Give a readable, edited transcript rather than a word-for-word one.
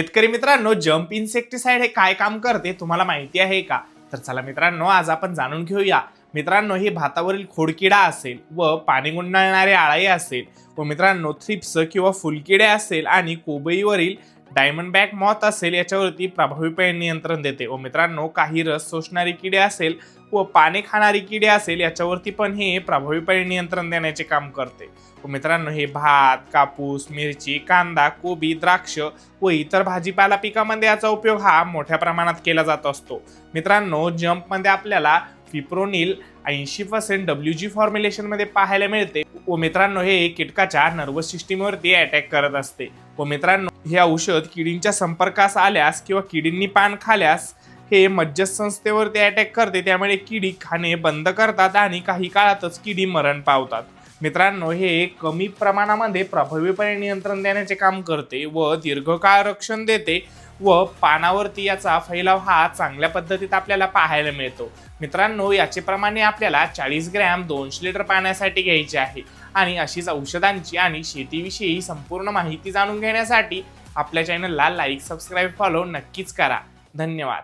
शेतकरी मित्रांनो, jump insecticide हे काय काम करते तुम्हाला माहिती आहे का? तर चला मित्रांनो, आज आपण जाणून घेऊया. मित्रांनो, हे भातावरील खोडकिडा असेल व पाणी गुंडाळणारे आळी असेल व मित्रांनो थ्रिप्स किंवा फुलकिडे असेल आणि कोबईवरील डायमंड बॅक मॉथ असेल याच्यावरती प्रभावीपणे नियंत्रण देते. व मित्रांनो, काही रस शोषणारी किडे असेल व पाने खाणारी किडे असेल याच्यावरती पण हे प्रभावीपणे नियंत्रण देण्याचे काम करते. व मित्रांनो, हे भात, कापूस, मिरची, कांदा, कोबी, द्राक्ष व इतर भाजीपाला पिकामध्ये याचा उपयोग हा मोठ्या प्रमाणात केला जात असतो. मित्रांनो, जंपमध्ये आपल्याला फिप्रोनिल 80% WG फॉर्म्युलेशनमध्ये पाहायला मिळते. व मित्रांनो, हे कीटकाच्या नर्वस सिस्टीमवरती अटॅक करत असते. व मित्रांनो, हे औषध किडींच्या संपर्कास आल्यास किंवा किडींनी पान खाल्यास हे मज्जासंस्थेवरती अटॅक करते, त्यामुळे किडी खाणे बंद करतात आणि काही काळातच किडी मरण पावतात. मित्रांनो, हे कमी प्रमाणामध्ये प्रभावीपणे नियंत्रण देण्याचे काम करते व दीर्घकाळ रक्षण देते व पानावरती याचा फैलाव हा चांगल्या पद्धतीत आपल्याला पाहायला मिळतो. मित्रांनो, याचे प्रमाणे आपल्याला 40 ग्रॅम 200 लिटर पाण्यासाठी घ्यायचे आहे. आणि अशीच औषधांची आणि शेतीविषयी संपूर्ण माहिती जाणून घेण्यासाठी आपल्या चॅनलला लाईक, सबस्क्राईब, फॉलो नक्कीच करा. धन्यवाद.